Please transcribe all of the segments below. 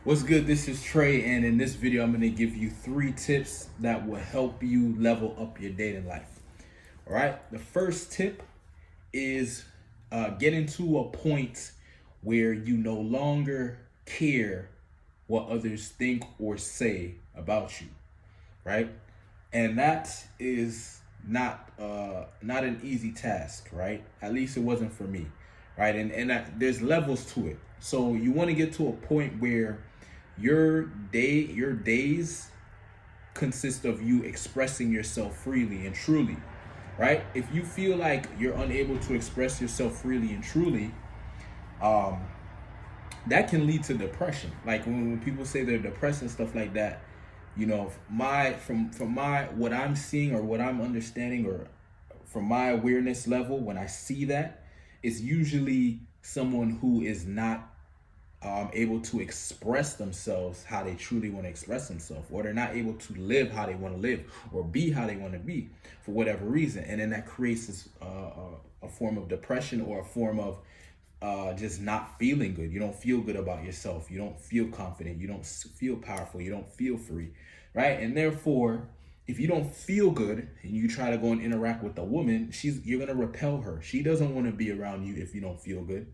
What's good? This is Trey, and in this video, I'm going to give you 3 tips that will help you level up your dating life. All right. The first tip is getting to a point where you no longer care what others think or say about you. Right. And that is not an easy task, right? At least it wasn't for me, right? There's levels to it. So you want to get to a point where your days consist of you expressing yourself freely and truly, right? If you feel like you're unable to express yourself freely and truly, um, that can lead to depression. Like when people say they're depressed and stuff like that, my from my what I'm seeing or what I'm understanding or from my awareness level, when I see that, it's usually someone who is not able to express themselves how they truly want to express themselves, or they're not able to live how they want to live or be how they want to be for whatever reason. And then that creates this a form of depression or a form of just not feeling good. You don't feel good about yourself. You don't feel confident. You don't feel powerful. You don't feel free, right? And therefore, if you don't feel good and you try to go and interact with a woman, you're gonna repel her. She doesn't want to be around you if you don't feel good.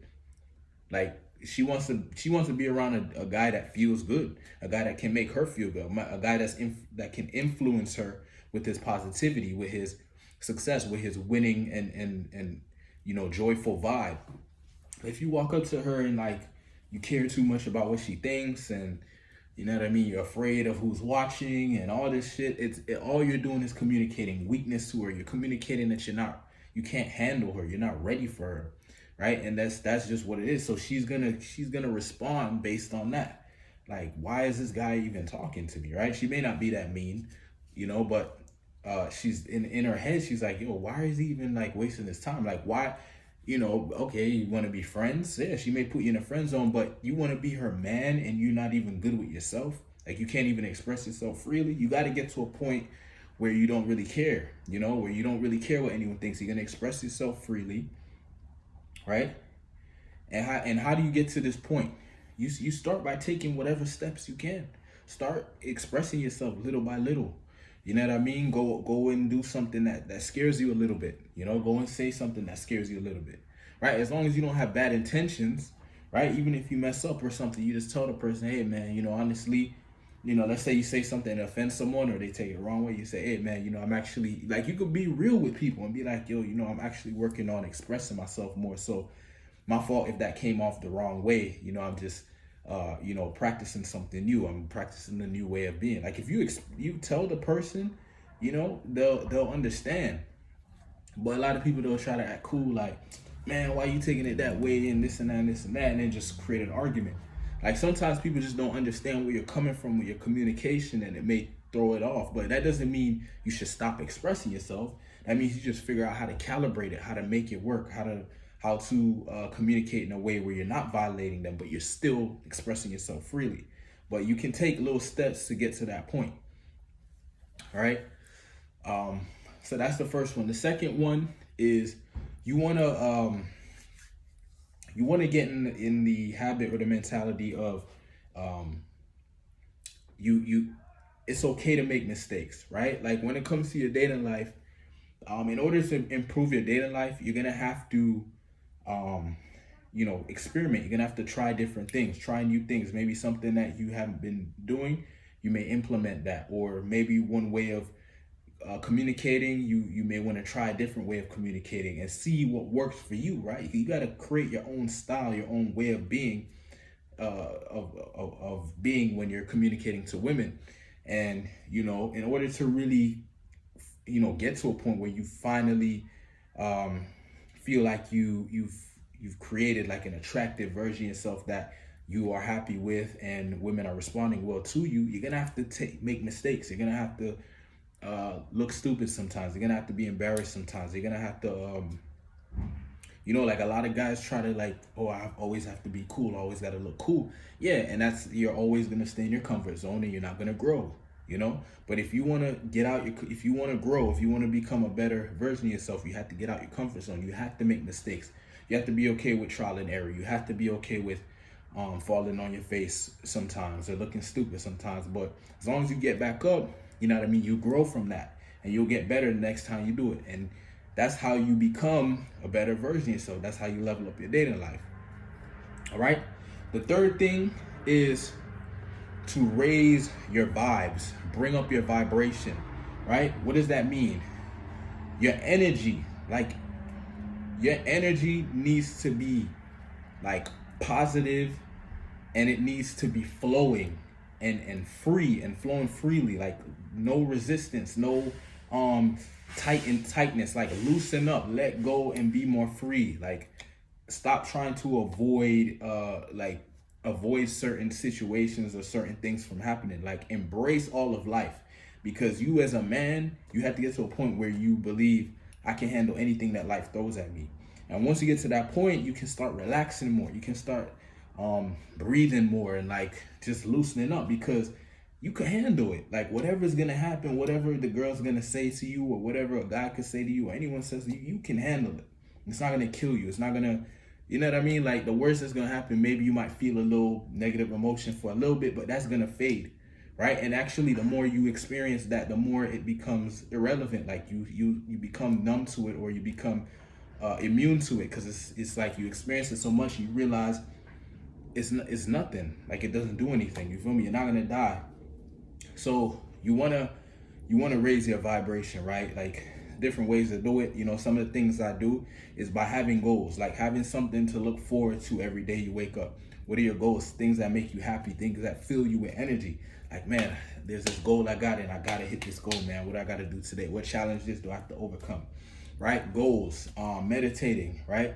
Like she wants to be around a guy that feels good, a guy that can make her feel good, a guy that can influence her with his positivity, with his success, with his winning and joyful vibe. If you walk up to her and like you care too much about what she thinks, and you know what I mean, you're afraid of who's watching and all this shit, all you're doing is communicating weakness to her. You're communicating that you can't handle her, you're not ready for her, right? And that's just what it is. So she's gonna respond based on that. Like, why is this guy even talking to me, right? She may not be that mean, but she's in her head, she's like, yo, why is he even like wasting his time? Like, why? Okay, you want to be friends? Yeah, she may put you in a friend zone, but you want to be her man and you're not even good with yourself. Like, you can't even express yourself freely. You got to get to a point where you don't really care, where you don't really care what anyone thinks. You're going to express yourself freely, right? And how do you get to this point? You start by taking whatever steps you can. Start expressing yourself little by little. You know what I mean? Go and do something that scares you a little bit. Go and say something that scares you a little bit. Right? As long as you don't have bad intentions, right? Even if you mess up or something, you just tell the person, hey man, honestly, let's say you say something that offends someone or they take it the wrong way. You say, hey man, I'm actually, like, you could be real with people and be like, yo, I'm actually working on expressing myself more. So my fault if that came off the wrong way. I'm just practicing something new. I'm practicing a new way of being. Like, if you tell the person, they'll understand. But a lot of people, they'll try to act cool, like, man, why you taking it that way and this and that and this and that, and then just create an argument. Like, sometimes people just don't understand where you're coming from with your communication, and it may throw it off. But that doesn't mean you should stop expressing yourself. That means you just figure out how to calibrate it, how to make it work, how to communicate in a way where you're not violating them, but you're still expressing yourself freely. But you can take little steps to get to that point. All right. So that's the first one. The second one is you wanna get in the habit or the mentality of um, you it's okay to make mistakes, right? Like, when it comes to your dating life, in order to improve your dating life, you're gonna have to um, experiment. You're gonna have to try different things, try new things. Maybe something that you haven't been doing, you may implement that. Or maybe one way of communicating, you may want to try a different way of communicating and see what works for you, right? You got to create your own style, your own way of being, of being when you're communicating to women. And in order to really get to a point where you finally feel like you've created like an attractive version of yourself that you are happy with and women are responding well to you, you're gonna have to make mistakes. You're gonna have to look stupid sometimes. You're gonna have to be embarrassed sometimes. You're gonna have to like, a lot of guys try to, like, oh, I always have to be cool, I always gotta look cool. Yeah, and you're always gonna stay in your comfort zone and you're not gonna grow. But if you want to if you want to grow, if you want to become a better version of yourself, you have to get out your comfort zone. You have to make mistakes. You have to be okay with trial and error. You have to be okay with falling on your face sometimes or looking stupid sometimes. But as long as you get back up, you know what I mean, you grow from that and you'll get better the next time you do it. And that's how you become a better version of yourself. That's how you level up your dating life. All right. The third thing is to raise your vibes, bring up your vibration, right? What does that mean? Your energy, like your energy needs to be like positive, and it needs to be flowing and free and flowing freely, like no resistance, no tightness, like loosen up, let go and be more free. Like stop trying to avoid certain situations or certain things from happening. Like embrace all of life, because you as a man, you have to get to a point where you believe I can handle anything that life throws at me. And once you get to that point, you can start relaxing more. You can start breathing more and like just loosening up, because you can handle it. Like whatever's gonna happen, whatever the girl's gonna say to you, or whatever a guy could say to you, or anyone says to you, you can handle it. It's not gonna kill you. It's not gonna, you know what I mean? Like the worst that's gonna happen, maybe you might feel a little negative emotion for a little bit, but that's gonna fade, right? And actually, the more you experience that, the more it becomes irrelevant. Like you become numb to it, or you become immune to it, because it's like you experience it so much, you realize it's nothing. Like it doesn't do anything. You feel me? You're not gonna die. So you wanna raise your vibration, right? Like different ways to do it. You know, some of the things I do is by having goals, like having something to look forward to every day you wake up. What are your goals? Things that make you happy, things that fill you with energy. Like, man, there's this goal I got and I gotta hit this goal, man. What I gotta do today? What challenges do I have to overcome? Right? Goals, meditating, right?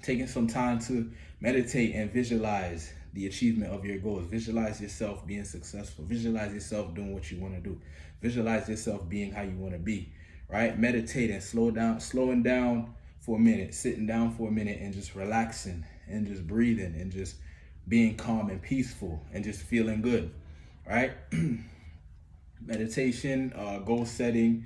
Taking some time to meditate and visualize the achievement of your goals. Visualize yourself being successful. Visualize yourself doing what you want to do. Visualize yourself being how you want to be, right? Meditating, slowing down for a minute, sitting down for a minute and just relaxing and just breathing and just being calm and peaceful and just feeling good, right? Meditation, goal setting,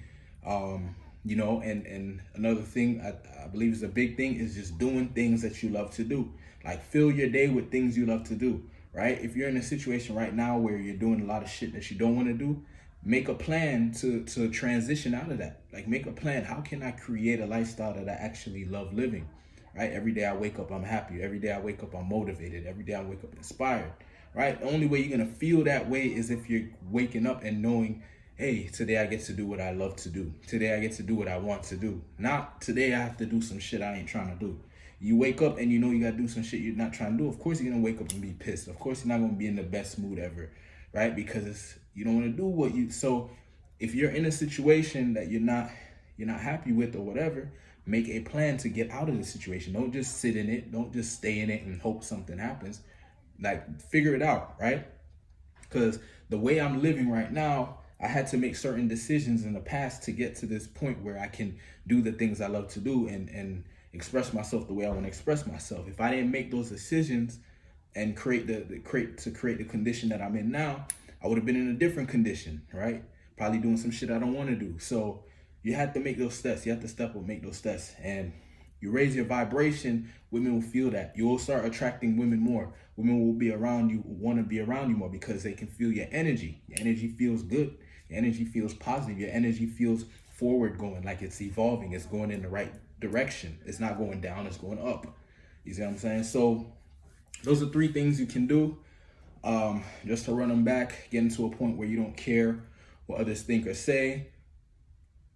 you know, and another thing I believe is a big thing is just doing things that you love to do. Like fill your day with things you love to do, right? If you're in a situation right now where you're doing a lot of shit that you don't want to do, make a plan to transition out of that. Like make a plan. How can I create a lifestyle that I actually love living, right? Every day I wake up, I'm happy. Every day I wake up, I'm motivated. Every day I wake up inspired, right? The only way you're going to feel that way is if you're waking up and knowing, hey, today I get to do what I love to do. Today I get to do what I want to do. Not today I have to do some shit I ain't trying to do. You wake up and you know you got to do some shit you're not trying to do. Of course you're going to wake up and be pissed. Of course you're not going to be in the best mood ever, right? Because you don't want to do what you... So if you're in a situation that you're not happy with or whatever, make a plan to get out of the situation. Don't just sit in it. Don't just stay in it and hope something happens. Like figure it out, right? Because the way I'm living right now, I had to make certain decisions in the past to get to this point where I can do the things I love to do and express myself the way I want to express myself. If I didn't make those decisions and create the condition that I'm in now, I would have been in a different condition, right? Probably doing some shit I don't want to do. So you have to make those steps. You have to step up, make those steps. And you raise your vibration, women will feel that. You will start attracting women more. Women will be around you, want to be around you more because they can feel your energy. Your energy feels good. Your energy feels positive. Your energy feels forward going, like it's evolving. It's going in the right direction. It's not going down, it's going up. You see what I'm saying? So those are 3 things you can do just to run them back, getting to a point where you don't care what others think or say.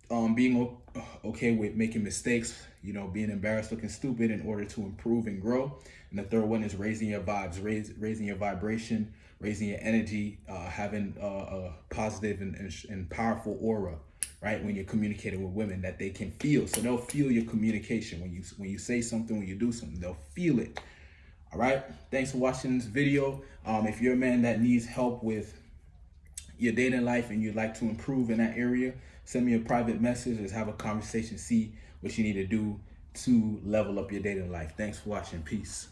Being okay with making mistakes, you know, being embarrassed, looking stupid in order to improve and grow. And the third one is raising your vibes, raising your vibration, raising your energy, having a positive and powerful aura, right? When you're communicating with women that they can feel. So they'll feel your communication. When you say something, when you do something, they'll feel it. All right. Thanks for watching this video. If you're a man that needs help with your dating life and you'd like to improve in that area, send me a private message. Let's have a conversation, see what you need to do to level up your dating life. Thanks for watching. Peace.